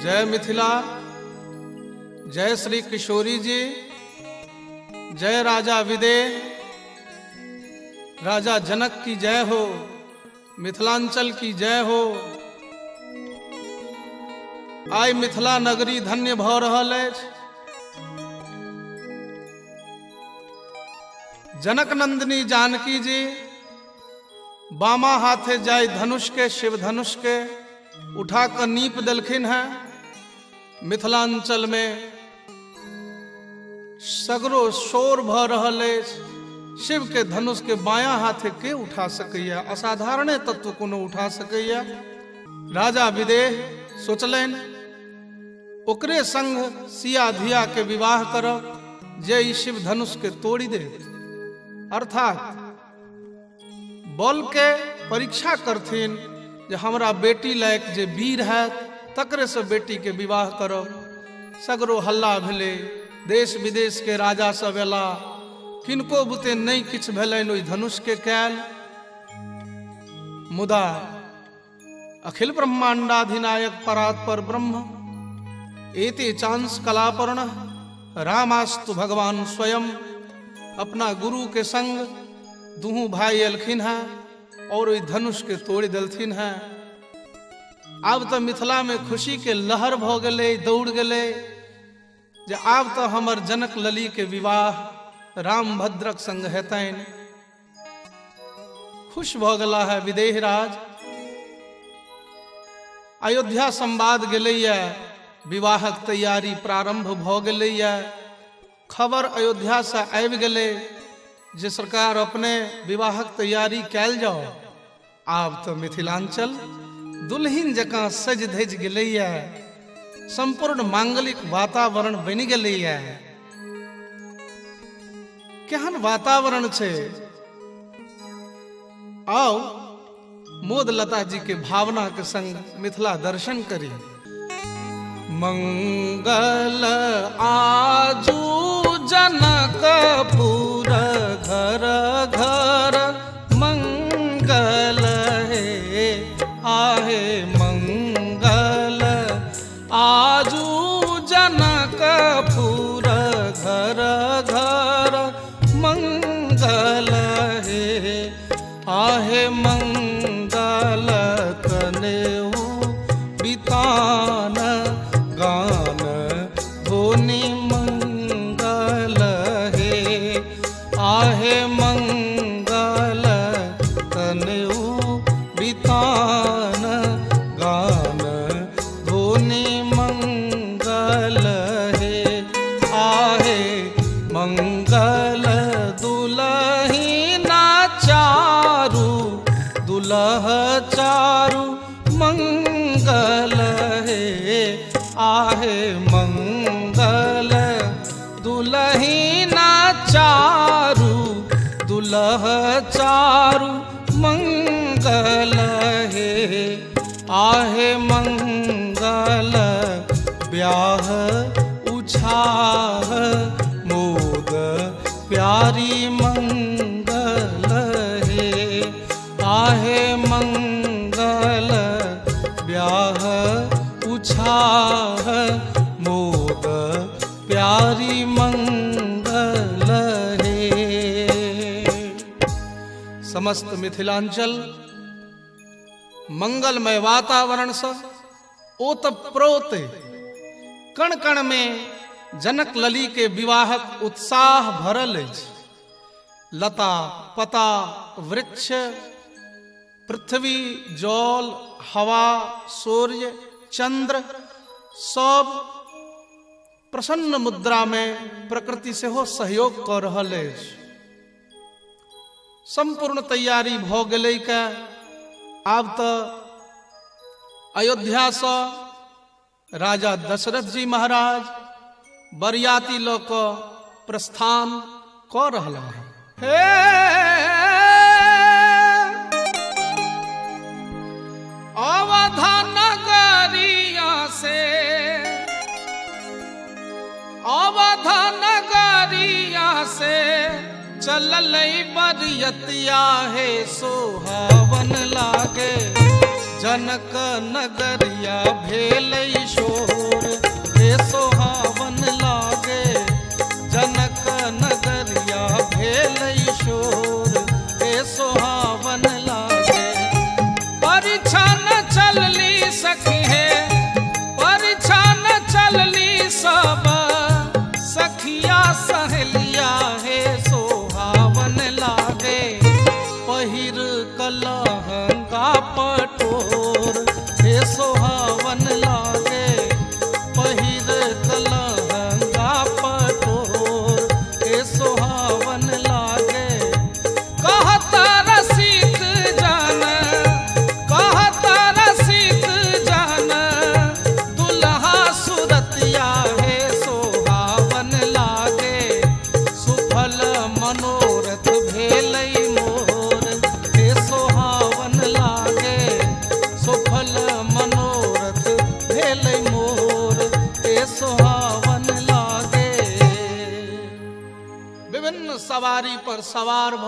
जय मिथिला, जय श्री किशोरी जी, जय राजा विदेह, राजा जनक की जय हो, मिथिलांचल की जय हो। आइ मिथिला नगरी धन्य भ रहल अछि। जनक नंदिनी जानकी जी बामा हाथे जाय धनुष के, शिव धनुष के उठा कर नीप देलखिन हैं। मिथिलांचल में सगरो शोर भ रहल अछि। शिव के धनुष के बायां हाथे के उठा सकैया, असाधारण तत्व कोनो उठा सकैया। राजा विदेह सोचलनि ओकरे संग सिया धिया के विवाह करब जे ई शिव धनुष के तोड़ी दे, अर्थात बल के परीक्षा करथिन जे हमरा बेटी लायक जे वीर है तकरे से बेटी के विवाह करब। सगरो हल्ला भेले, देश विदेश के राजा सब एला, किनको बुते नहीं किछ भेलनि ओहि धनुष के कैल। मुदा अखिल ब्रह्मांडाधिनायक परात्पर ब्रह्म एते चांस कलापर्ण रामास्तु भगवान स्वयं अपना गुरु के संग दुहू भाई एलखिन हैं और ओहि धनुष के तोड़ देलथिन हैं। आब तो मिथिला में खुशी के लहर भ गेलै, दौड़ गेलै जे आब तो हमर जनक लली के विवाह राम भद्रक संग हेतनि। खुश भ गेला है विदेह राज। अयोध्या संवाद गेलैया, विवाहक तैयारी प्रारंभ भ गेलैया। खबर अयोध्या से आबि गेलै जे सरकार अपने विवाहक तैयारी कैल जाओ। आब तो मिथिलांचल दुल्हिन जकां सज धज गेलैया, संपूर्ण मांगलिक वातावरण बनि गेलैया। केहन वातावरण छै, आओ मोद लता जी के भावना के संग मिथिला दर्शन करी। मंगल आजू जनकपुर घर घर मंगल है, आहे मंगल आजू जनकपुर घर घर मंगल है, आहे मंगल कनेऊ बितान गान धोनी मंगल है, आहे मंगल कनेऊ बितान गान धोनी मंगल है, आहे मंगल दुलहिना चारू दुलह चारू मंगल है, आहे मंगल दुलहिना चारू दुलह चारू मंगल है, आहे मंगल ब्याह उछाह मोद प्यारी मंगल है, आहे मंगल ब्याह उछाह मोद प्यारी मंगल है। समस्त मिथिलांचल मंगलमय वातावरण से ओतप्रोत कण कण में जनक लली के विवाहक उत्साह भरल अछि। लता पता वृक्ष पृथ्वी जल हवा सूर्य चंद्र सब प्रसन्न मुद्रा में प्रकृति से हो सहयोग कर रहल अछि। संपूर्ण तैयारी भ गेलै के आब तो अयोध्या से राजा दशरथ जी महाराज बरियाती ल क प्रस्थान क रहला है। अवधा नगरिया से अवधा नगरिया से चललै बरियतिया है, सोहावन लागे जनक नगरिया भेलै शोर हे सोहावन लागे। जनक नगरिया भेलै शोर हे सोहावन लागे। परीक्षा न चलली सखी है, परीक्षा न चलली सब सखिया सहेलिया हे सोहावन लागे। पहिर कलहंगा पटोर हे सोहावन लागे। पहिर कलहंगा पटोर हे सोहावन लागे। कहत रसिक जन, कहत रसिक जन दुल्हा सुरतिया हे सोहावन लागे। सुफल मनोरथ भेलै मोर हे सोहावन लागे। सुफल मनोरथ भेलै मोर हे सोहावन लागे। विभिन्न सवारी पर सवार भ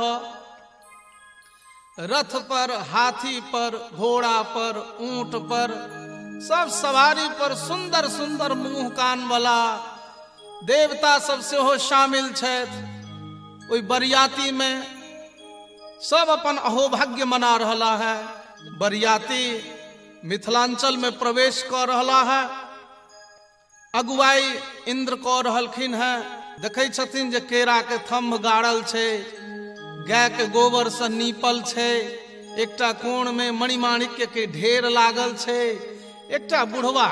रथ पर, हाथी पर, घोड़ा पर, ऊंट पर, सब सवारी पर सुंदर सुंदर मुंह कान वाला देवता सब सेहो शामिल छथि। ओई बरियाती में सब अपन अहोभाग्य मना रहा है। बरियाती मिथिलांचल में प्रवेश कर रहा है। अगुवाई इंद्र कऽ रहलखिन है। देखै छथिन जे केरा के थम्भ गाड़ल छै, गाय के गोबर से नीपल छै, एकटा कोण में मणिमाणिक्य के ढेर लागल छै। एकटा बुढ़वा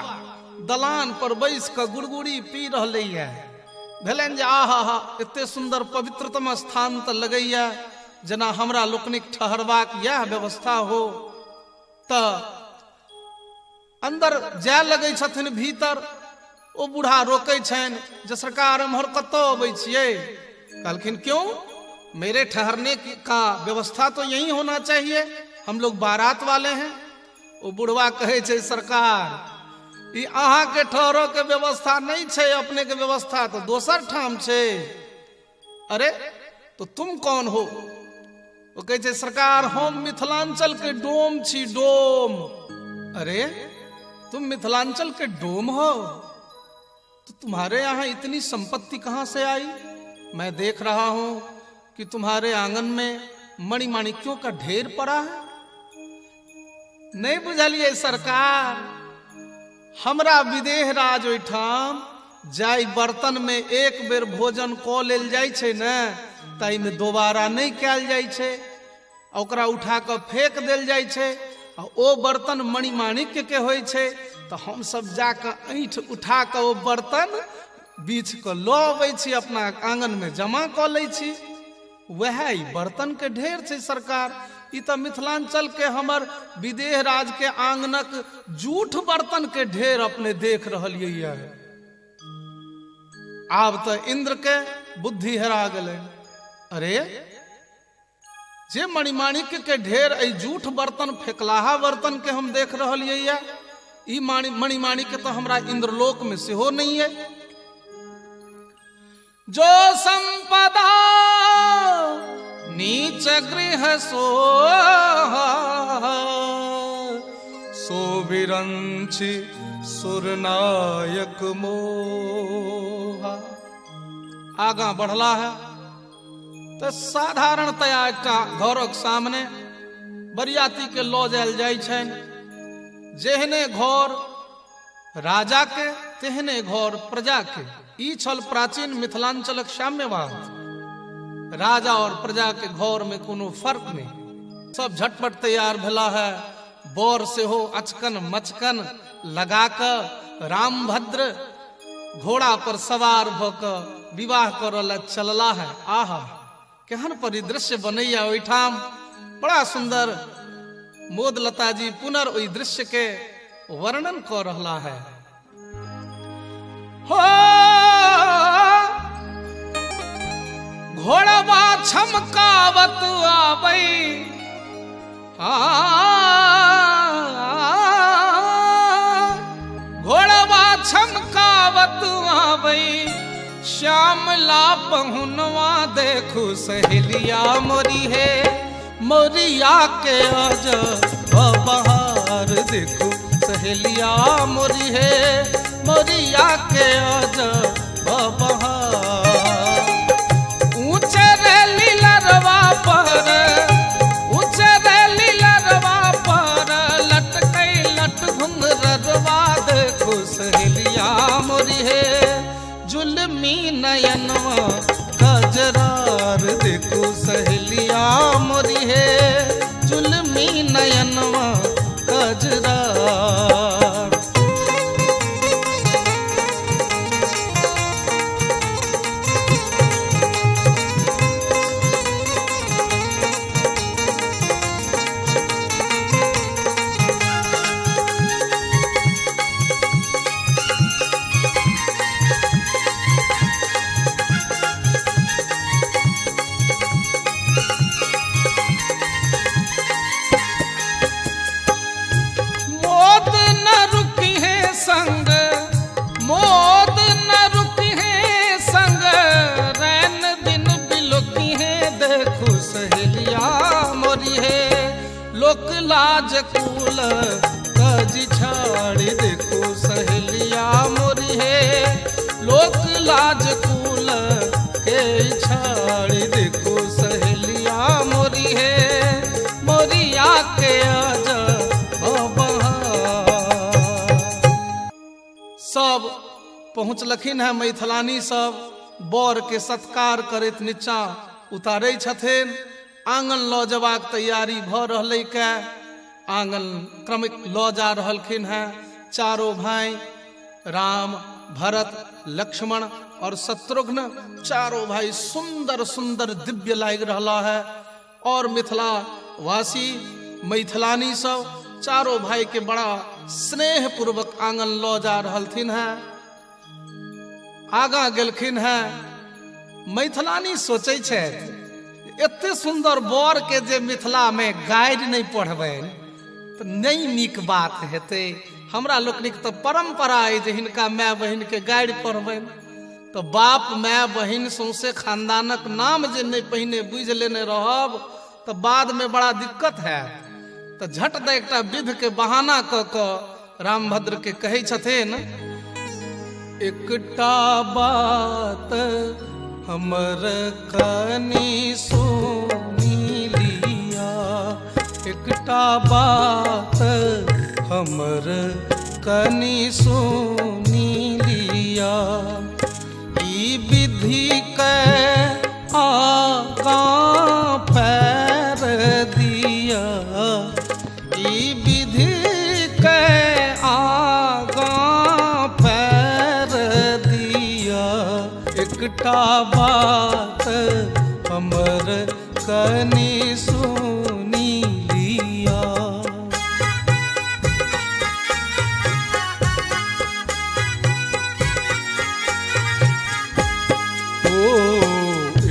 दलान पर बैस के गुड़गुड़ी पी रहलै है। भेलनि जे आहा एते सुंदर पवित्रतम स्थान तऽ लगैया जेना हमरा लोकनिक ठहरबाक यह व्यवस्था हो। तऽ अंदर जाय लगै छथिन भीतर। ओ बूढ़ा रोकै छनि जे सरकार एम्हर कतऽ अबै छियै? कहलखिन क्यों, मेरे ठहरने का व्यवस्था तो यही होना चाहिए, हम लोग बारात वाले हैं। ओ बुढ़वा कहे छै सरकार ई अहाँ के ठहरो के व्यवस्था नहीं छै, अपने के व्यवस्था तो दोसर ठाम छै। अरे तो तुम कौन हो? वो कहे छै सरकार हम मिथिलांचल के डोम छी, डोम। अरे तुम मिथिलांचल के डोम हो तो तुम्हारे यहाँ इतनी संपत्ति कहाँ से आई? मैं देख रहा हूं कि तुम्हारे आंगन में मणिमाणिक्यों का ढेर पड़ा है। नहीं बुझलिए सरकार, हमरा विदेह राज ओहिठाम जाय बर्तन में एक बेर भोजन कऽ लेल जाइ छै ने, ताई में दोबारा नहीं कयल जाइ छै। ओकरा उठा कऽ फेंक देल जाइ छै। आ ओ बर्तन मणिमाणिक्य के होइ छै। तो हम सब जाकर ऐंठ उठा कऽ ओ बर्तन बीछ कऽ लऽ अबै छी, अपना आंगन में जमा कऽ लै छी। वह ई बर्तन के ढेर छै सरकार। ई तो मिथिलांचल के हमर विदेह राज के आंगनक जूठ बर्तन के ढेर अपने देख रहलियै। आब तो इंद्र के बुद्धि हेरा गेलै। अरे जे मणिमाणिक्य के ढेर ऐ जूठ बर्तन, फेकलाहा बर्तन के हम देख रहलियै, ई मणिमाणिक्य तो हमरा इंद्रलोक में सेहो नहीं है। जो संपदा नीच गृह सो विरंचि सुरनायक मोहा। आगा बढ़ला है तो साधारणतया एकटा घरक सामने बरियाती के लऽ जायल जाइ छनि। जेहने घर राजा के तेहने घर प्रजा के। ई छल प्राचीन मिथिलांचलक साम्यवाद। राजा और प्रजा के घर में कोनो फर्क नहीं। सब झटपट तैयार भेला है। बर सेहो अचकन मचकन लगा कर रामभद्र घोड़ा पर सवार भ क विवाह करल चलला है। आहा केहन परिदृश्य बनैया ओहिठाम। बड़ा सुंदर मोदलता जी पुनर ओहि दृश्य के वर्णन कर रहा है। हो घोड़वा छमकावत आबै, घोड़वा छमकावत आबै, श्यामला पहुनवा देखू सहेलिया मोरी है, मोरिया के अज बहार कजरार देखो सहेलिया मोरी है मोरिया के आज बहार। ऊंचे रे लीलरवा पर ऊंचे रे लीलरवा पर लटके लट घुंघरवा देखो सहेलिया मोरी है जुल्मी नयनवा कजरार देखो सहेलिया मोरी है जुल्मी नयनवा कजरार। मौत न रुकी है संग रैन दिन बिलोकी है देखो सहेलिया मोरी है लोक लाज कूल कज छाड़ी देखो सहेलिया मोरी है लोक लाज कूल के छाड़ी देखो सहेलिया मोरी है मोरिया के आजा सब पहुँचलखिन है मैथिलानी सब बर के सत्कार करैत नीचा उतारे छथिन। आंगन लऽ जबाक तैयारी भऽ रहलै के आंगन क्रमिक लऽ जा रहलखिन है। चारों भाई राम भरत लक्ष्मण और शत्रुघ्न चारों भाई सुंदर सुंदर दिव्य लाग रहा है और मिथिला वासी मैथिलानी सब चारों भाई के बड़ा स्नेह पूर्वक आंगन लऽ जा रहलथिन है। आगा गेलखिन है मैथिलानी सोचै छै एते सुंदर बर के जे मिथिला में गाइड नहीं पढ़बै तो नहीं नीक बात हेतै। हमरा लोकनिक तो परंपरा है जे हिनका माय बहिन के गाइड पढ़बै तो बाप माय बहिन सौंसे खानदानक नाम जे नहीं पहिने बुझि लेने रहब तो बाद में बड़ा दिक्कत है। तो झट दे एकटा विध के बहाना क रामभद्र के कहे छथिन एकटा बात हमर कनी सुनी लिया एकटा बात हमर कनी सुनी लिया ई विधि के आगा पैर दिया ई विधि के आगा पैर दिया एकटा बात हमर कनी सुनी लिया। ओ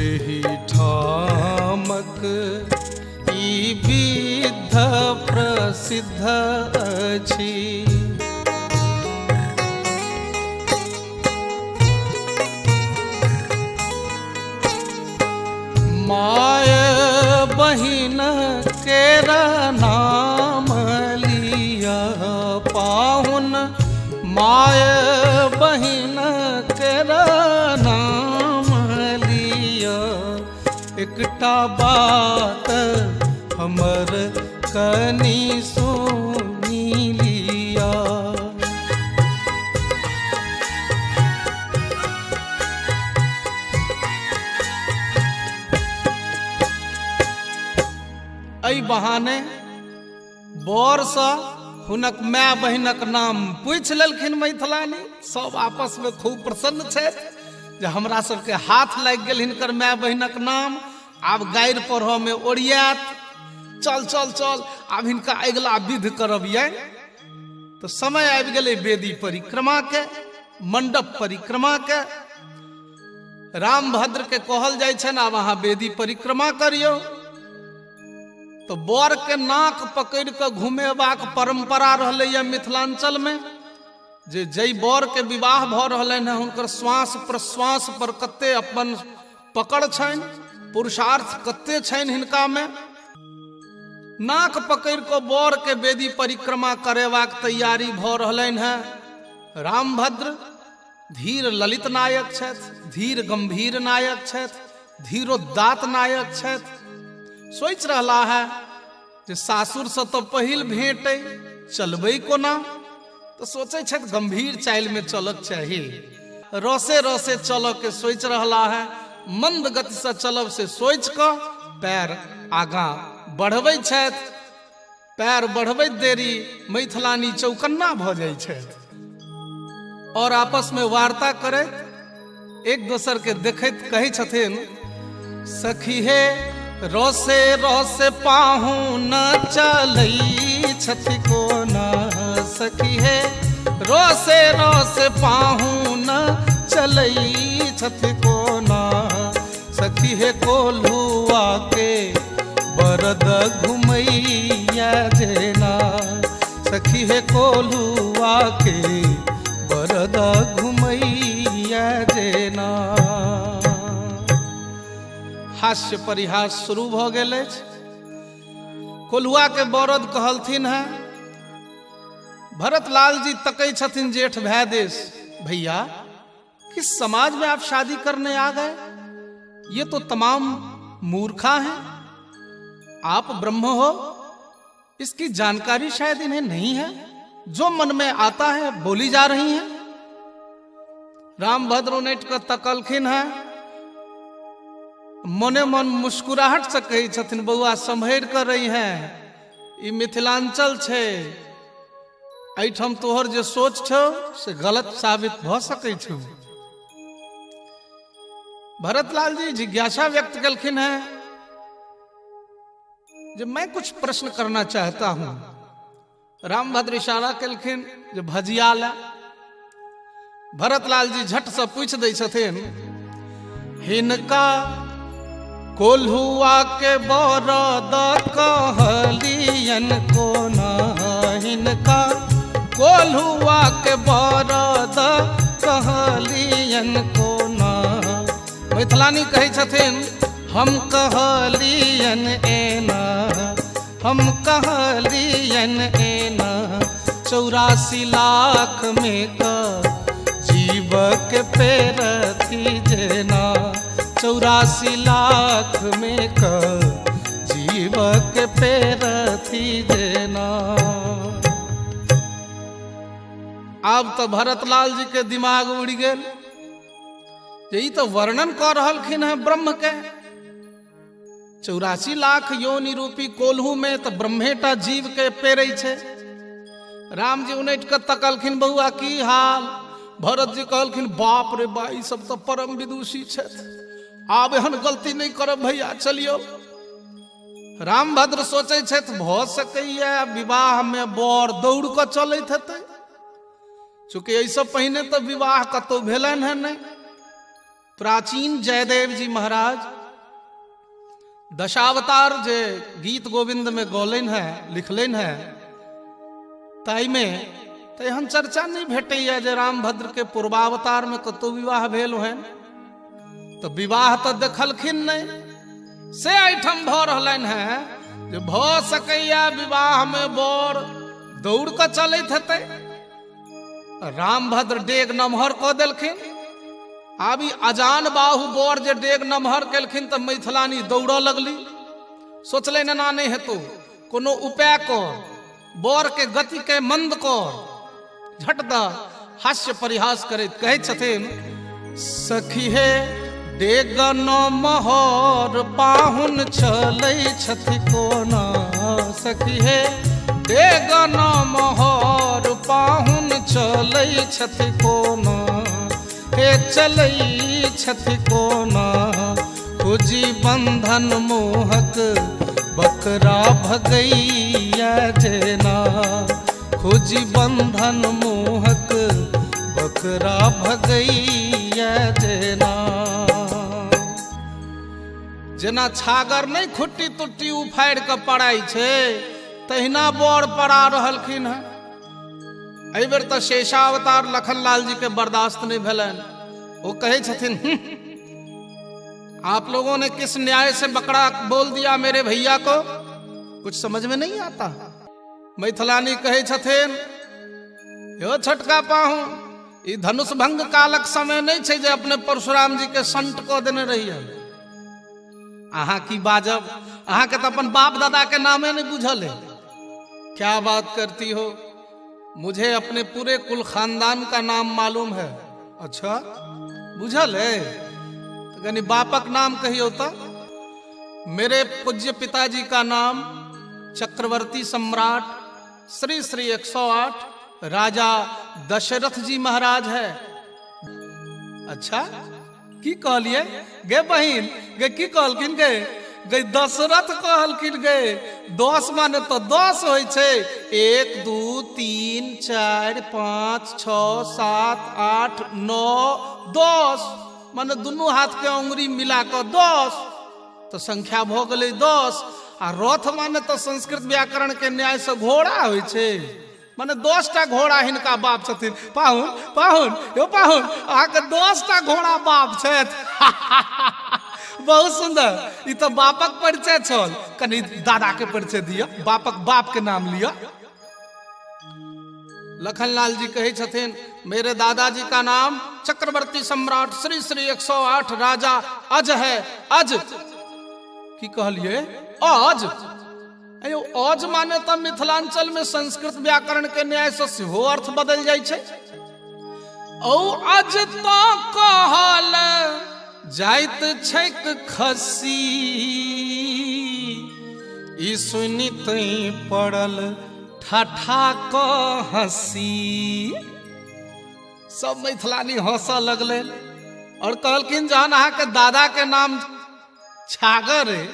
एही ठामक ई विध प्रसिद्ध अछि माय बहिन केर नाम लिया पाहुन माय बहिन केर नाम लिया एकटा बात हमर कनी सुनी लिया। एहि बहाने बर सँ हुनक माय बहिनक नाम पूछि लेलखिन मैथिलानी। सब आपस में खूब प्रसन्न छथि जे हमरा सबके हाथ लागि गेल हिनकर माय बहिनक नाम। आब गारि पढ़ऽ में ओरियात चल चल चल आब हिनका अगिला विध करब ये। तो समय आबि गेलै वेदी परिक्रमा के मंडप परिक्रमा के। रामभद्र के कहल जाइ छनि आब अहाँ वेदी परिक्रमा करियौ। तो बर के नाक पकड़ के घुमेबाक परंपरा रहलै मिथिलांचल में जे जई बर के विवाह भ रहलनि हैं हुनकर श्वास प्रश्वास पर कते अपन पकड़ छनि पुरुषार्थ कते छनि हिनका में। नाक पकड़ को बर के बेदी परिक्रमा करेबाक तैयारी भ रहलनि हैं। रामभद्र धीर ललित नायक छथि, धीर गंभीर नायक छथि, धीरोदात्त नायक छथि। सोचि रहला है जे सासुर से तो पहिल भेंट चलबै कोना, तो सोचे छथि गंभीर चाल में चलक चाही। रसे रसे चल के सोचि रहला है, मंद गति से चलब से सोच क पैर आगा बढ़बै छथि। पैर बढ़बैत देरी मैथिलानी चौकन्ना भ जाइ छथि और आपस में वार्ता करैत एक दोसर के देखैत कहै छथिन, सखी हे रोसे रोसे पाहु न चलै छथि कोना। सखी हे रोसे रोसे पाहु न चलै छथि कोना। सखी हे कोल्हुआ के बरद घुमैया जेना। सखी हे कोल्हुआ के बरद घुमैया जेना। हास्य परिहास शुरू भ गेल अछि। कोल्हुआ के बरद कहलथिन है। भरत लाल जी तकै छथिन जेठ भै देश, भैया किस समाज में आप शादी करने आ गए? ये तो तमाम मूर्खा हैं। आप ब्रह्म हो, इसकी जानकारी शायद इन्हें नहीं है। जो मन में आता है बोली जा रही हैं। रामभद्र उनट कर तकलखिन है। मने मन मुस्कुराहट से कही छथिन, बउआ संभर कर रही हैं। ई मिथिलांचल छे, एठम तोहर जे सोच छो से गलत साबित भ सकै छौ। भरतलाल जी जिज्ञासा व्यक्त कलखिन है, जब मैं कुछ प्रश्न करना चाहता हूं। रामभद्र इशारा कलखिन जो भजिया ला। भरतलाल जी झट से पूछ दै छथिन, हिनका कोल्हुआ के बरद कहलियन कोना। हिनका कोल्हुआ के बरद कहलियन कोना। मैथिलानी कहै छथिन, हम कहलियन एना, हम कहलियन एना। 84 लाख में का जीव के पेरथी जेना। 84 लाख में का जीव के पेरथी जेना। अब तो भरतलाल जी के दिमाग उड़ गेल। यही तो वर्णन कर रहलखिन है ब्रह्म के। 84 लाख योनि रूपी कोल्हू में तो ब्रह्मेटा जीव के पेरै छे। राम जी उनट के तकलखिन, बउआ की हाल? भरत जी कहलखिन, बाप रे बा, ई सब तो परम विदुषी छथि। आब एहन गलती नहीं करब भैया, चलियो। रामभद्र सोचे छथि भ सकैया विवाह में बर दौड़ क चलैत हेतै, चूंकि एहिसँ पहिने तो विवाह कतौ भेलनि है नहीं। प्राचीन जयदेव जी महाराज दशावतार जे गीत गोविंद में गौलन है, लिखलन है, ताई में तो एहन चर्चा नहीं भेटैया जे रामभद्र के पूर्वावतार में कतौ विवाह भेल है। तो विवाह तो देखलखिन नहीं, से एठम भ रहलन है जे भ सकैया विवाह में बर दौड़ क चलैत हेतै। रामभद्र डेग नमहर क देलखिन। आब ई अजान बाहु बर जे डेग नमहर केलखिन तो मैथिलानी दौड़ लगली। सोचले ना नहीं हेतु, कोनो उपाय कर, बर के गति के मंद कर। झट द हास्य परिहास करैत कहै छथिन, सखी हे डेग नमहर पाहुन चलै छथि कोना। सखी हे डेग नमहर पाहुन चलै छथि कोना। हे चलै छथि कोना, खोजी बंधन मोहक बकरा भगैया जेना। खोजी बंधन मोहक बकरा भगैया जेना। जेना छागर नहीं खुट्टी तुट्टी उफाड़ के पड़ाई छे, तहिना बर पड़ा रहलखिन है। एहि बेर तो शेषावतार लखनलाल जी के बर्दाश्त नहीं भेलन। वो कहे छथिन, आप लोगों ने किस न्याय से बकरा बोल दिया मेरे भैया को? कुछ समझ में नहीं आता। मैथिलानी कहे छथिन, यो छोटका पाहु, ई धनुष भंग कालक समय नहीं छे जे अपने परशुराम जी के संट क देने रहिए। अहाँ की बाजब, अहाँ के तो अपन बाप दादा के नामे नहीं बुझल है। क्या बात करती हो, मुझे अपने पूरे कुल खानदान का नाम मालूम है। अच्छा बुझल है, तो यानी बापक नाम कहियो तो। मेरे पूज्य पिताजी का नाम चक्रवर्ती सम्राट श्री श्री 108 राजा दशरथ जी महाराज है। अच्छा की कहलिए गे बहिन, गे की कहलखिन गे? गे दशरथ कहलखिन गे। 10 माने तो 10 होय छे। 1 2 3 4 5 6 7 8 9 10 माने दोनों हाथ के अंगुरी मिला कर 10 तो संख्या भ गेलै 10। आ रथ माने तो संस्कृत व्याकरण के न्याय से घोड़ा होय छे, माने 10टा घोड़ा हिनका बाप छथिन। पाहुन पाहुन यो पाहुन, आके 10टा घोड़ा बाप छथि। बहुत सुंदर, ई तो बापक परिचय छल। कनी दादा के परिचय दिया, बापक बाप के नाम लिया। लखनलाल जी कहे छथिन, मेरे दादाजी का नाम चक्रवर्ती सम्राट श्री श्री 108 राजा अज है। अज की कहलिए? अज। अयो अज माने तो मिथिलांचल में संस्कृत व्याकरण के न्याय से सेहो अर्थ बदल जाय छे। ओ अज तो कहल जाइत छैक खस्सी, ई सुनित पड़ल ठाठा क हंसी। सब मैथिलानी हंस लगले और कहलखिन, जहन अहाँ के दादा के नाम छागर है,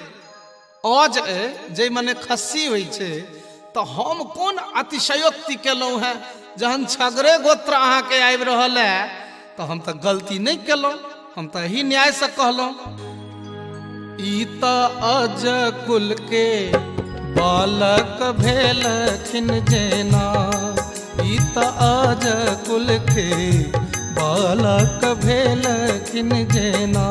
अज है, जे मने खस्सी हुई छे, तो हम कोन अतिशयोक्ति केलहुं है? जहन छगरे गोत्र अहाँ के आबि रहल है तो हम तो गलती नहीं केलहुं, हम तो ही न्याय से कहलहुं। ई त अज कुल के बालक भेलखिन जेना, ई त अज कुल के बालक भेलखिन जेना।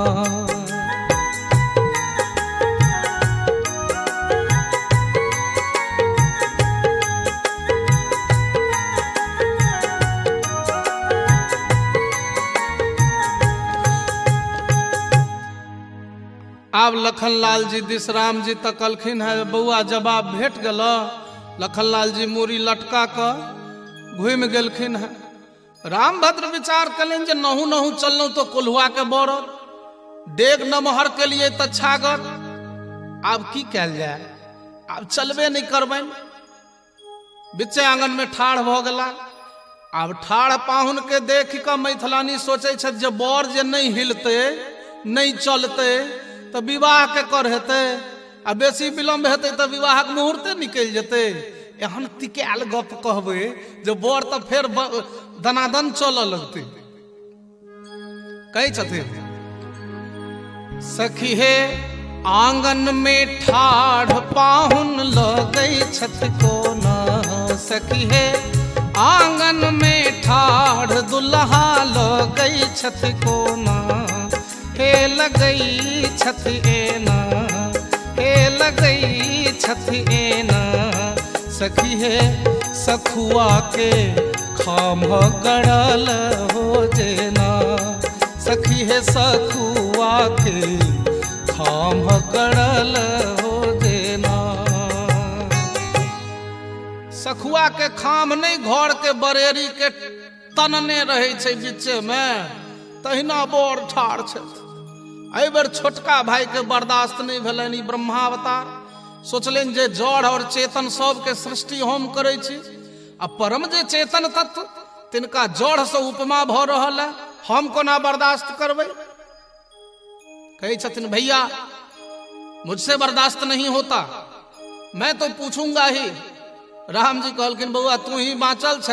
आब लखनलाल जी दिसराम जी तकलखिन है, बउआ जवाब भेट गेल। लखनलाल जी मूरी लटका कर घूमि गेलखिन है। रामभद्र विचार कलें जे नहु नहु चललहुं तो कोल्हुआ के बरद, डेग नमहर के लिए तो छागर। आब की कैल जाए, आब चलबे नहीं करबैन। बिचे आंगन में ठाढ़ भ गेला। आब ठाढ़ पाहुन के देख कऽ मैथिलानी सोचे छथि जे बर जे नहीं हिलते नहीं चलते तो विवाह के कर हेतै, आ बेसी विलम्ब हेतै तो विवाहक मुहूर्ते निकलि जेतै। एहन तिकायल गप कहबै जे बर तो फेर दनादन चलऽ लगतै। कहै छथिन, सखी हे आंगन में ठाढ़ पाहुन लगै छथि कोना। सखी हे आंगन में ठाढ़ दुल्हा लगै छथि कोना। हे लगई छथि एना, हे लगई छथि एना। सखी है सखुआ के खाम गड़ल हो जेना। सखी है सखुआ के खाम गड़ल हो जेना। सखुआ के खाम नहीं, घर के बरेरी के तनने रहे छे बीचे में, तहिना बर ठाढ़ छथि। एहि बेर छोटका भाई के बर्दाश्त नहीं भेलनि। ब्रह्मावतार सोचलनि जे जड़ और चेतन सब के सृष्टि हम करै छी, आ परम जे चेतन तत्व तिनका जड़ से उपमा भ रहल है, हम कोना बर्दाश्त करबै। कहे छथिन, भैया मुझसे बर्दाश्त नहीं होता, मैं तो पूछूंगा ही। राम जी कहलखिन, बउआ तू ही बाँचल छ,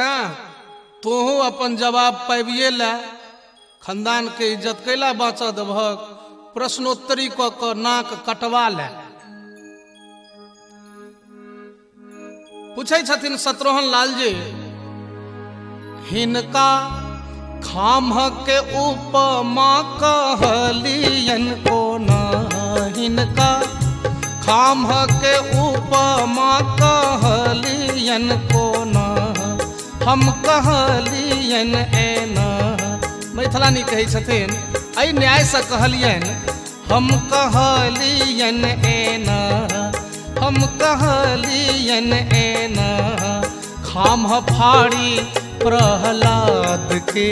तोहू अपन जवाब पाबिए ला। खानदान के इज्जत कैला बाँच देबहक, प्रश्नोत्तरी क के नाक कटवा ले। पूछे छथिन शत्रुघ्न लाल जी, हिनका खाम के उपमा कहलियन कोना। हिनका खाम के उपमा कहलियन कोना हम कहलियन एना। मैथिलानी कहै छथिन एहि न्यायसँ कहलियन हम कहलियन एना हम कहलियन एना। खाम फाड़ी प्रहलाद के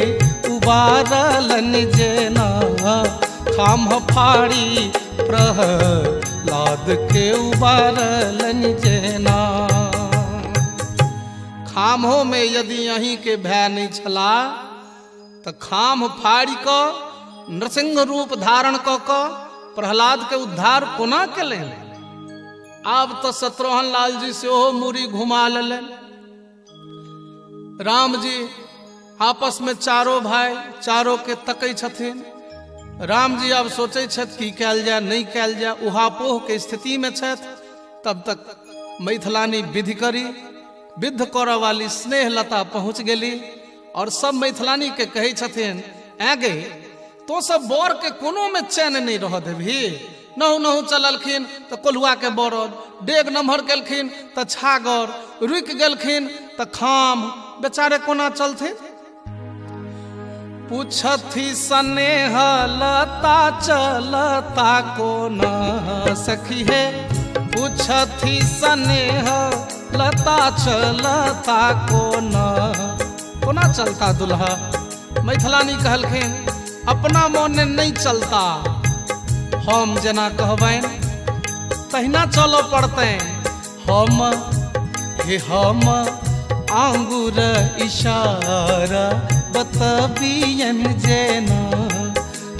उबारलन जेना खाम फाड़ी प्रहलाद के उबारलन जेना। खामो में यदि अहीं के भय नहीं छला तो खाम फाड़ी क नृसिंह रूप धारण क प्रहलाद के उद्धार कोना केलनि। आब तो शत्रुघ्न लाल जी से मूरी घुमा लेलन। राम जी आपस में चारों भाई चारों के तकै छथिन। राम जी अब सोचे छथि की कैल जाए नहीं कैल जाए, उहापोह के स्थिति में छथि। तब तक मैथिलानी विधि करी विद्ध करऽ वाली स्नेह लता पहुँच गेली और सब मैथिलानी के कहै छथिन आगे तो सब बर के कोनो में चैन नहीं रह देभी। नहु नहु चललखिन तो कोल्हुआ के बरद, डेग नम्हर केलखिन तो छागर, रुकि गेलखिन तो खाम, बेचारे कोना चलथिन। पूछथि स्नेह लता चलता कोना सखी है, पूछथि स्नेह लता चलता कोना कोना चलता दुल्हा। मैथिलानी कहलखिन अपना मोने नहीं चलता, हम जना कहबैन तहिना चलो पड़ते। हम आंगुर इशारा बतबियन जेना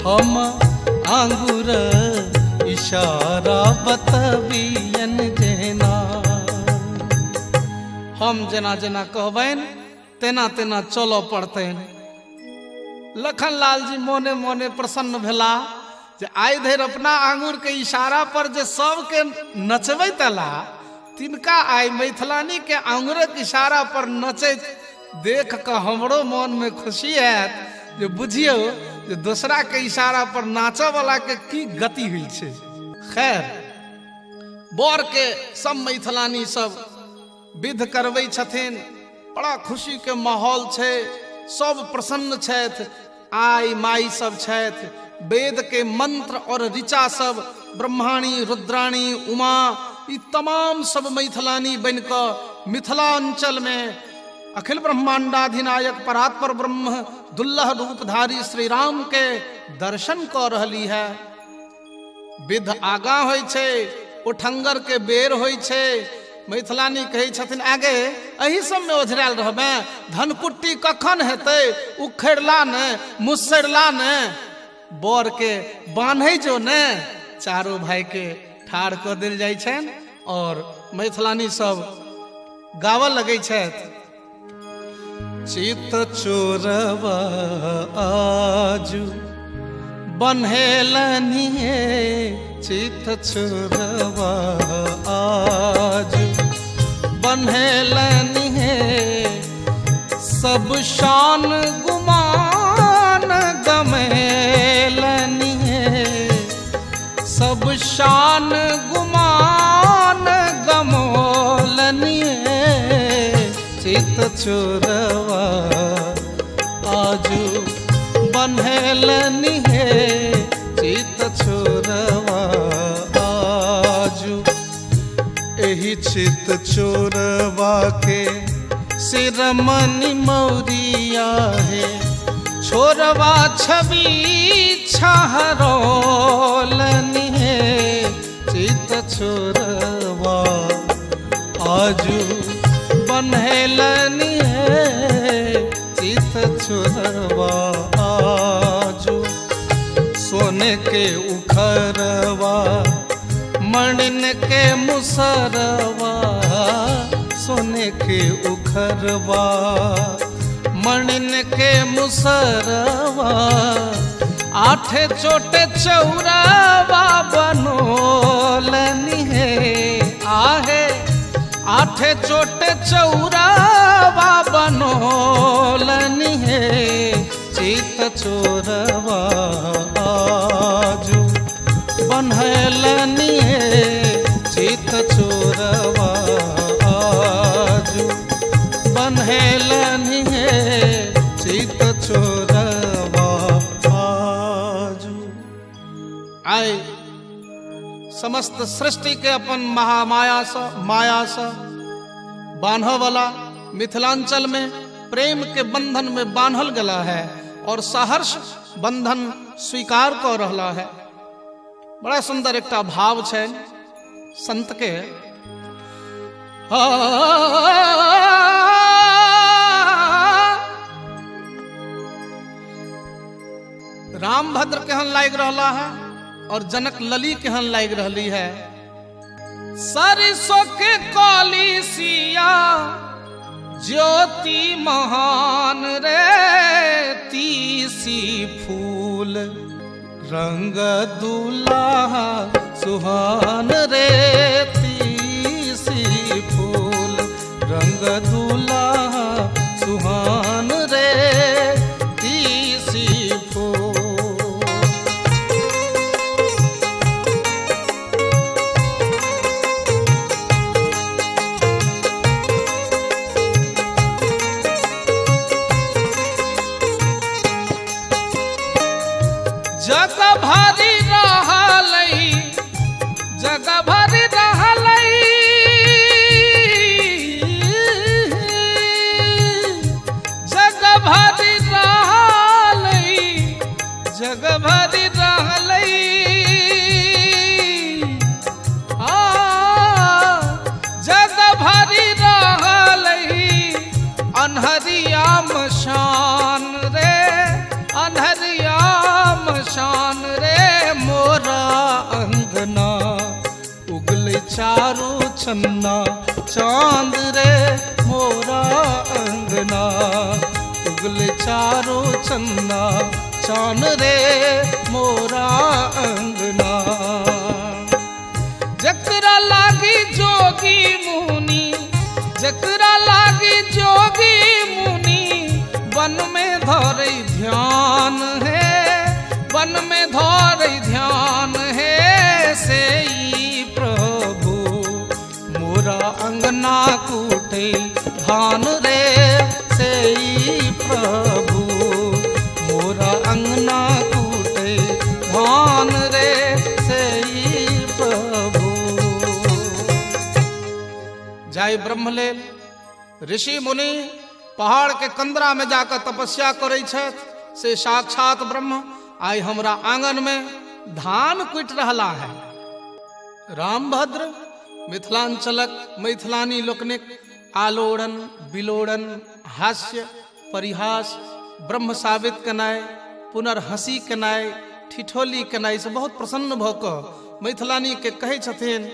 हम आंगुर इशारा बतबियन जेना। हम जना जना कहबैन तेना तेना चलो पड़ते। लखन लाल जी मोने मोने प्रसन्न भेला जे आइ धरि अपना आंगुर के इशारा पर जे सबके नचबैत अला तिनका आइ मैथिलानी के आंगुरक इशारा पर नचैत देख कऽ हमरो मन में खुशी हैत जे बुझियौ जे दूसरा के इशारा पर नाचऽ वाला के की गति हुई छै। खैर बर के सब मैथिलानी सब विध करबै छथिन, बड़ा खुशी के माहौल छै, सब प्रसन्न छथि। आई माई सब छथि, वेद के मंत्र और ऋचा सब ब्रह्माणी रुद्राणी उमा ई तमाम सब मैथिलानी बन कऽ मिथिलांचल में अखिल ब्रह्मांडाधिनायक परात्पर ब्रह्म दुल्लह रूपधारी श्री राम के दर्शन कऽ रहली है। विध आगा होइ छै, उठंगर के बेर होइ छै। मैथिलानी कहै छथिन आगे एही सब में ओझरायल रहबे, धनकुट्टी कखन हेतै, उखड़ला ने मुसरला ने बर के बान्है जो ने। चारों भाई के ठाढ़ कऽ देल जाइ छनि और मैथिलानी सब गावऽ लगै छथि। चित चोरवा आजू बन्हेलनी चित चोरवा आजू बन्हेलनी सब शान गुमान गमेलनी सब शान गुमान गमोलनी चित चोरवा आजू बन्हेलनी चित चोरवा आजू। एही चित चोरवा के सिरमनी मौरिया है, छोरवा छवि छहरोलनी चित चोरवा आजू बन्हेलनी चित चोरवा आजू। सोने के उखरवा मणिन के मुसरवा सोने के उखरवा मणिन के मुसरवा आठे चोटे चौरावा बनोलनी आहे आठे चोटे चौरावा बनोलनी चित चोरवा आजू बन्हेलनी चित चोरवा आजू बन्हेलन हे चित चोरवा आजू। आए समस्त सृष्टि के अपन माया से बांधव वाला मिथिलांचल में प्रेम के बंधन में बांधल गला है और सहर्ष बंधन स्वीकार कर रहा है। बड़ा सुंदर एक भाव है संत के। रामभद्र केहन लाग रहा है और जनक लली केहन लाग रही है। सरसों के कली सिया ज्योति महान रे तीसी फूल रंग दुल्हा सुहान रे तीसी फूल रंग दुल्हा सुहान रे तीसी फूल। जग भरी रहलई जग भरी रहलई जग भरी रहलई जग भरी रहलई जग भरी रहलई अनहरिया मशान रे अनहरिया शान रे मोरा अंगना उगले चारू छन्ना चांद रे मोरा अंगना उगले चारू छन्ना चांद रे मोरा अंगना। जकरा लागी जोगी मुनि जकरा लागी जोगी मुनि वन में धरे ध्यान है वन में धर ध्यान है से प्रभु मोरा अंगना कूटे धान रे से प्रभु मोरा अंगना कूटे धान रे से प्रभु। जाय ब्रह्मलेल ऋषि मुनि पहाड़ के कंदरा में जाकर तपस्या करे से साक्षात ब्रह्म आई हमरा आंगन में धान कुट रहा है। रामभद्र मिथिलांचलक मैथिलानी लोकनिक आलोड़न बिलोड़न हास्य परिहास ब्रह्म साबित कनाय पुनर्हसी कनाय ठिठोली कनाय से बहुत प्रसन्न भक मैथिलानी के कहे छथिन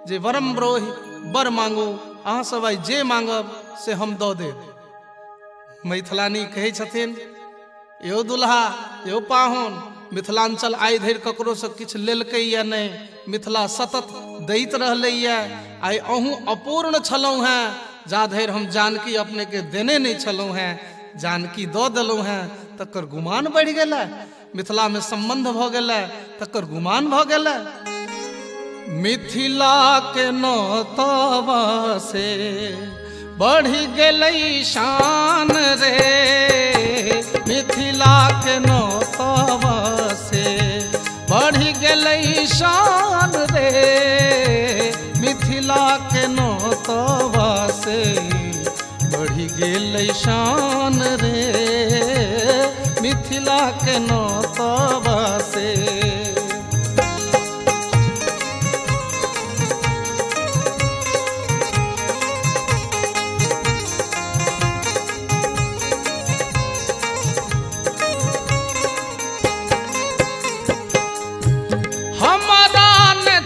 जे वरम ब्रोहि बर मांगू अहाँ सब आई जे मांगब से हम दऽ देब। मैथिलानी कहे छथिन यो दुल्हा यो पाहुन मिथिलांचल आइ धरि ककरो से किछु लेलकै या नहीं मिथिला सतत दैत रहलै या आइ अहूँ अपूर्ण छलहुँ हैं जा धरि हम जानकी अपने के देने नहीं छलहुँ हैं जानकी दऽ देलहुँ हैं तकर गुमान बढ़ि गेलै मिथिला में संबंध भऽ गेलै तकर गुमान भऽ गेलै। मिथिला के नौतवा से बढ़ि गेलै शान रे मिथिला के नौतवा से बढ़ि गेलै शान रे मिथिला के नौतवा से बढ़ि गेलै शान रे मिथिला के नौतवा से।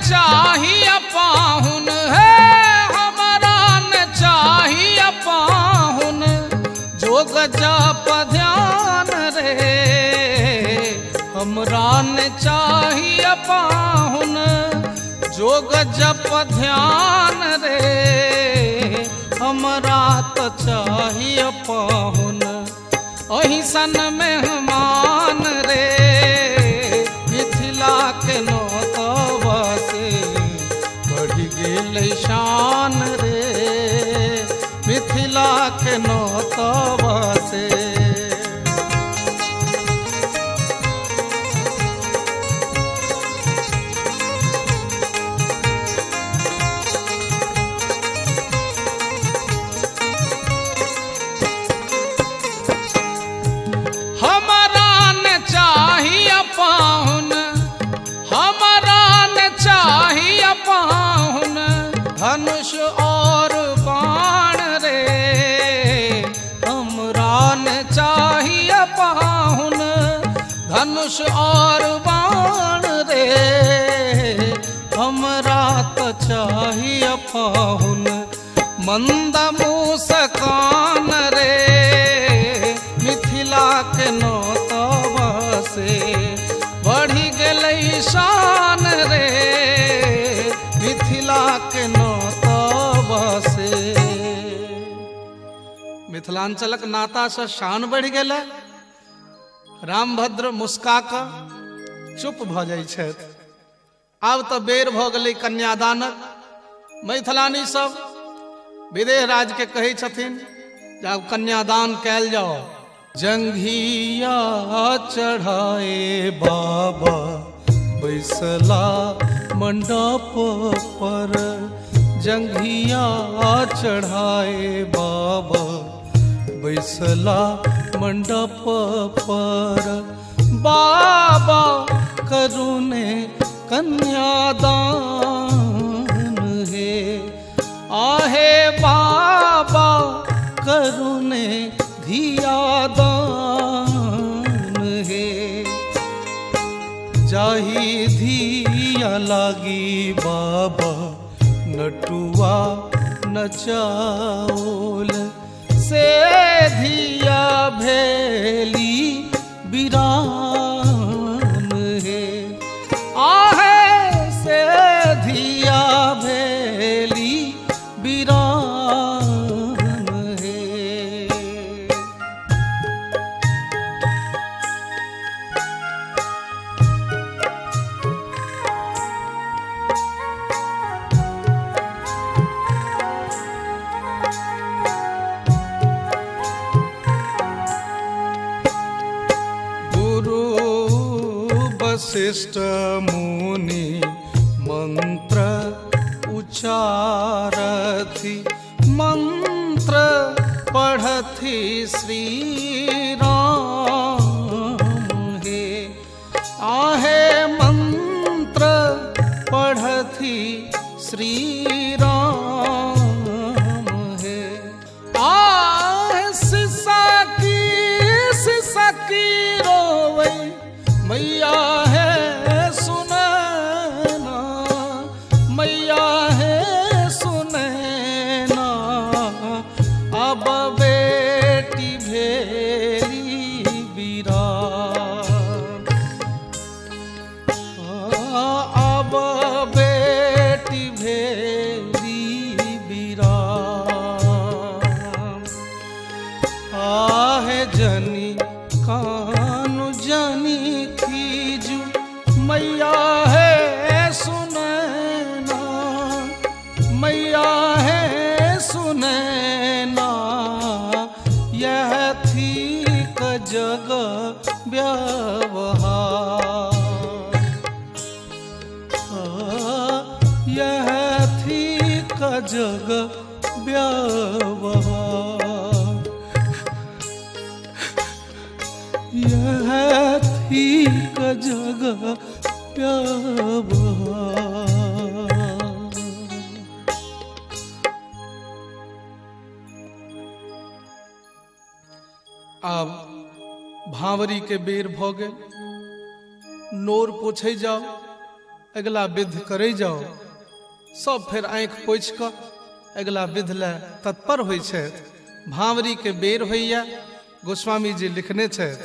चाहिए पाहुन है हमारा न चाहिए पाहुन जोग जप ध्यान रे हमरा न चाहिए पाहुन जोग जप ध्यान रे हमरा तो चाहिए पाहुन अहिसन मेहमान रे मिथिला के नौतवा से बढ़ि गेलै के नौतवा से। हमारा न चाहिए पाहुन, हमारा न चाहिए पाहुन, धनुष और बाण रे। हमरा न चाहिए पाहुन, धनुष और बाण रे। हमरा तो चाहिए पाहुन, मंद मुस्कान रे। मिथिला के नौतवा से बढ़ी गई शान रे। मिथिला के नौतवा से मिथिलांचलक नाता से शान बढ़ गया। रामभद्र मुस्का कऽ चुप भ जाइ छथि। आब तऽ बेर भ गेलै कन्यादानक। मैथिलानी सब विदेह राज के कहै छथिन जे आब कन्यादान कयल जाओ। जंघिया चढ़ाए बाबा बैसला मंडप पर। जंघिया चढ़ाए बाबा बैसला मंडप पर। बाबा करुणे कन्यादान है। आहे बाबा करुणे धिया दान है। जाही धिया लागी बाबा नटुआ नचाओल। से धिया भेली बिरान है। आहे से धिया भेली बिरान है। वशिष्ठ मुनि मंत्र उच्चारथि। मंत्र पढ़थि श्री राम हे। आहे मंत्र पढ़थि श्री राम हे। आहे सिसा की रोवे मैया है सुनैना। मैया है सुनैना। अब बेटी भेली बिरान। अब बेटी भेली बिरान। आहे जनी कानु जनी खीजू। मैया है सुनैना। मैया है सुनैना। यह थी क जग व्यवहार। यह थी क जग व्यवहार। यह थी क जग व्यवहार। आब भावरी के बेर भ गेल। नोर पोछै जाओ, अगला विध करे जाओ। सब फेर आँख पोछि कऽ अगला विध ले तत्पर होइ छथि। भावरी के बेर होइया। गोस्वामी जी लिखने छथि।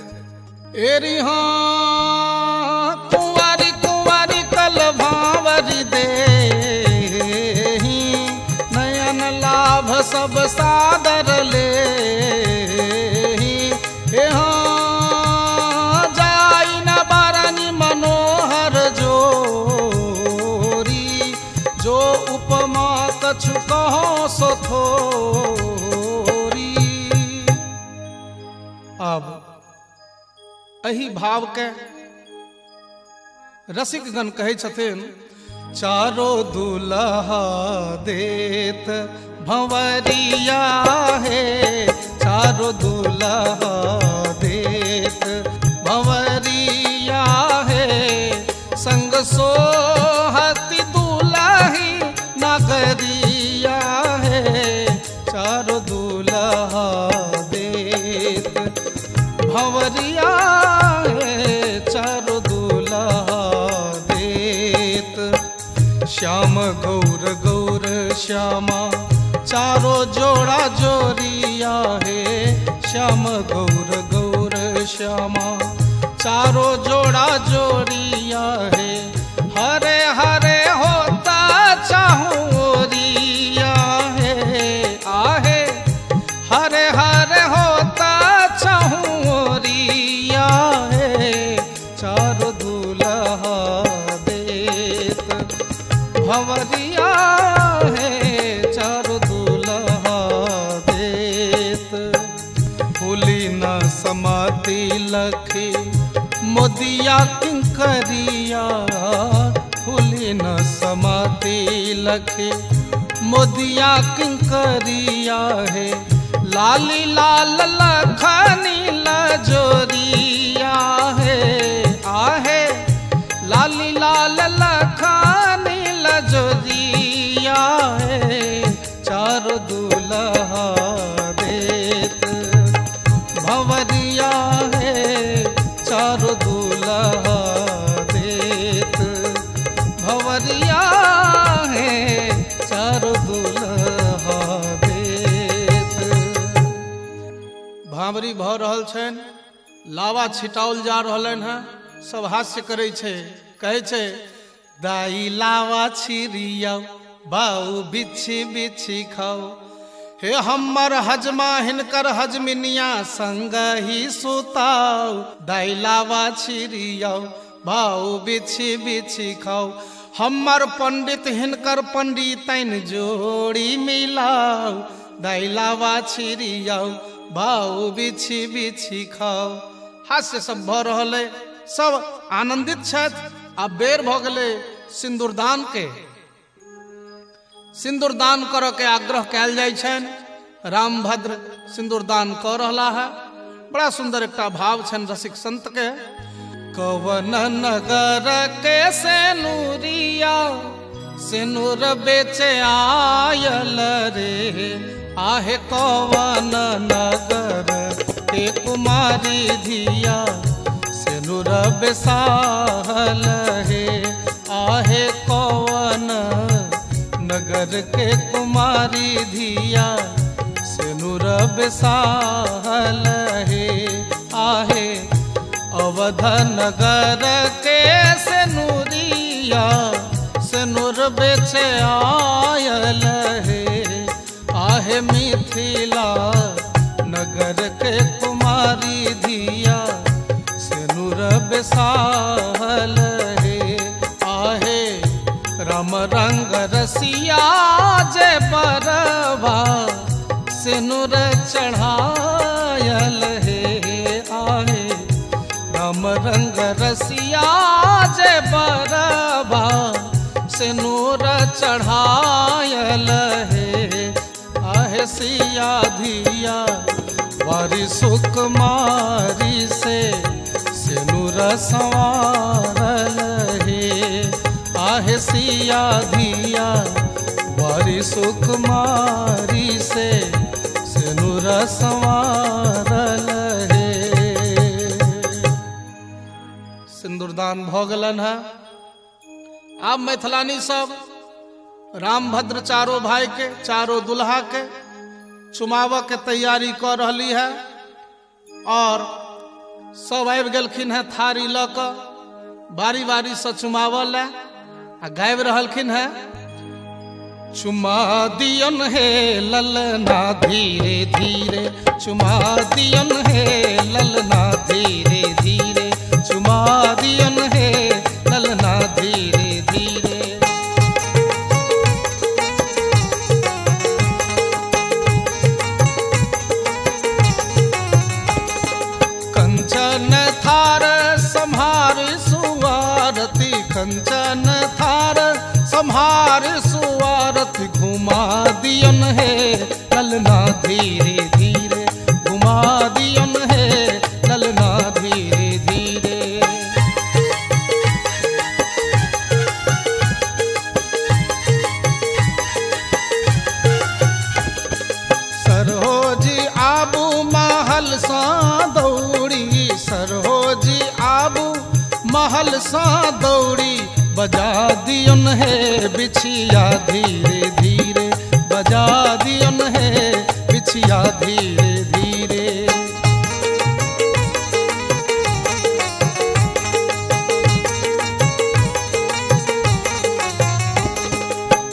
एरी हाँ कुंवारी कुंवारी कल भावरी देही। नयन लाभ सब सादर ले। जाई न बारनी मनोहर जोरी। जो उपमा कछु कहो सो थोरी। एही भाव के रसिकगण कहै छथिन। चारो दुल्हा देत भंवरिया हे, चारो दुल्हा देत भंवरिया हे, संग सोहती दुल्ही नगरिया है। चारो दुल्हा देत भंवरिया है, चारो दुल्हा देत। श्याम गौर गौर श्यामा चारो जोड़ा जोरिया है, श्याम गौर गौर श्यामा चारो जोड़ा जोड़िया है। हरे हरे होता चाहूरिया है, आहे हरे हरे होता चाहूरिया है। चारो दुल्हा देत भंवरिया है, चारो दुल्हा देत। फूली न समाती लखी मोदिया किंकरिया, फूली न समाती लखे मोदिया किंकरिया है। लाली लाल लखनी लजोरिया है, आहे लाली लाल लखनी लजोरिया है। चारो दुल्हा देत भंवरिया है, चारो दुल्हा देत भंवरिया है, चारो दुल्हा देत। भांवरी भ रहल छन, लावा छिटाओल जा रहलन है। सब हास्य करे छे, कहे छे दाई लावा छिरिया बाऊ बिछी बिछी खाओ। हे हमर हजमा हिनकर हजमिनिया संग ही सुताओ। दाई लावा छिरियाओ भाऊ बिछी बिछी खाओ। हमर पंडित हिनकर पंडितन जोड़ी मिलाओ। दाई लावा छिरियाओ भाऊ बिछी बिछी खाओ। हास्य सब भ रहल है, सब आनंदित छथि। आ बेर भ गेलै सिंदूरदान के। सिंदूरदान करऽ के आग्रह कयल जाइ छनि। रामभद्र सिंदूरदान कऽ रहला है। बड़ा सुंदर एकटा भाव छनि रसिक संत के। कवन नगर के सेनुरिया सेनुर बेचे आयल रे। आहे कवन नगर के कुमारी धिया सेनुर बेसाहल हे। आहे कवन नगर के कुमारी धिया सेनुर बेसाहल हे। आहे अवध नगर के सेनुरिया सेनुर बेचे आयल हे। आहे मिथिला नगर के कुमारी धिया सेनुर बेसाहल हे। आहे राम रंग रसिया जे बरवा सेनुर चढ़ायल हे। आहे राम रंग रसिया जे बरवा सेनुर चढ़ायल हे। आहे सिया धिया वारी सुकुमारी से सेनुर संवारल हे। आहे सिया धिया वारी सुकुमारी से सेनुर संवारल हे। सिंदूरदान भ गेलन है। आब मैथिलानी सब रामभद्र चारो भाई के चारो दुल्हा के चुमाव के तैयारी कर रही है। और सब आबि गेलखिन है थारी ल क बारी बारी से चुमावल आ गाबि रहलखिन है। चुमा दियन हे ललना धीरे धीरे। चुमा दियन हे ललना धीरे धीरे। चुमा दियन हे ललना धीरे धीरे। कंचन थार ललना धीरे धीरे घुमा दियन है ललना धीरे धीरे। सरहोजी आबू महल सा दौड़ी, सरहोजी आबू महल सा दौड़ी, बजा दियन है बिछिया धीरे धीरे, बजा दियन है बिछिया धीरे धीरे।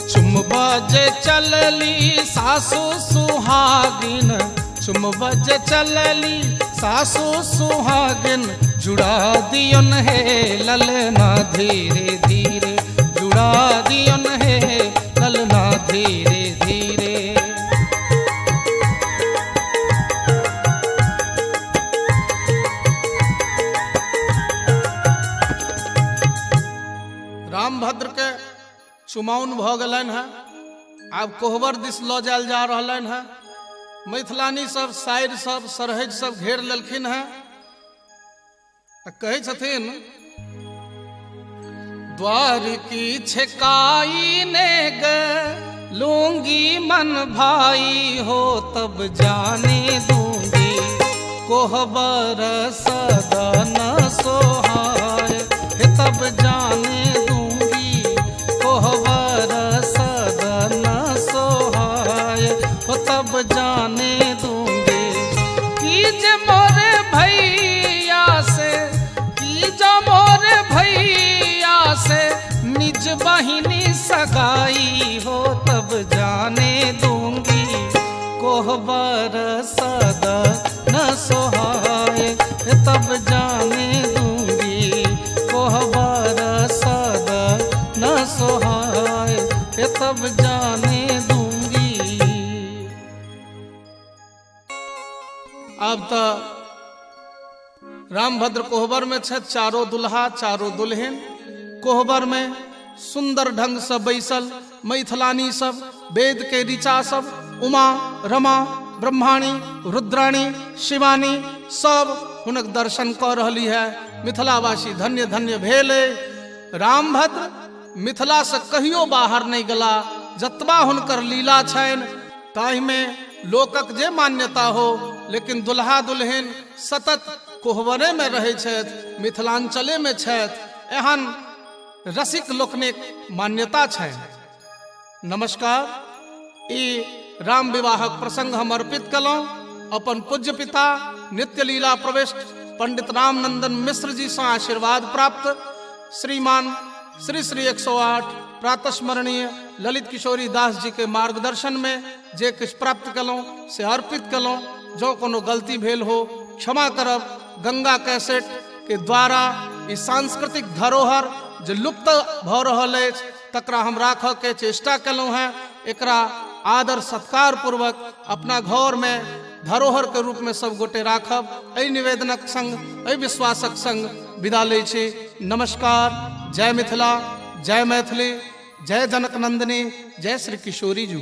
चुम बजे चलली सासु सुहागिन, चुम बजे चलली सासु सुहागिन, जुड़ा दियन है ललना धीरे धीरे, जुड़ा दियन है ललना धीरे धीरे। रामभद्र के चुमाउन भ गलन है, आब कोहबर दिस ल जायल जा रहलन है। मैथिलानी सब शायर सब सरहज सब घेर लेलखिन है। कहे छथिन द्वार की छकाई ने ग लूंगी मन भाई हो, तब जाने दूंगी कोहबर सदा न सोहाय, तब जाने दूंगी कोहबर सदा न सोहाय, तब जाने दूंगी कीजे मोरे भैया से, कीजा मोरे भैया से निज बहिनी सगाई हो, तब जाने दूंगी कोहबर सदा न सोहाय, तब जाने दूंगी कोहबर सदा न सोहाय, तब जाने दूंगी। अब तो रामभद्र कोहबर में छे, चारों दुल्हा चारों दुल्हन कोहबर में सुंदर ढंग से बैसल, मैथिलानी सब वेद के ऋचा सब, उमा रमा ब्रह्माणी रुद्राणी शिवानी सब हुनक दर्शन कर रही है। मिथिलावासी धन्य धन्य भेले। रामभद्र मिथिला से कहियो बाहर नहीं गला, जतबा हुनकर लीला छन ताहि में लोकक जे मान्यता हो, लेकिन दुल्हा दुल्हन सतत कोहबरे में रहे छथि, मिथिलांचले में छथि, एहन रसिक लोकनिक मान्यता छै। नमस्कार। ई राम विवाहक प्रसंग हम अर्पित कलौं अपन पूज्य पिता नित्य लीला प्रविष्ट पंडित रामनंदन मिश्र जी से आशीर्वाद प्राप्त, श्रीमान श्री श्री 108 प्रातस्मरणीय ललित किशोरी दास जी के मार्गदर्शन में जे किछ प्राप्त कलौं से अर्पित कलौं। जो कोनो गलती भेल हो क्षमा करब। गंगा कैसेट के द्वारा इस सांस्कृतिक धरोहर जो लुप्त भ रहल अछि तकरा हम राखऽ के चेष्टा कलौं हैं। एकरा आदर सत्कार पूर्वक अपना घर में धरोहर के रूप में सब गोटे राखब। एहि निवेदनक संग एहि विश्वासक संग विदा लै छी। नमस्कार। जय मिथिला, जय मैथिली, जय जनक नंदिनी, जय श्री किशोरी जी।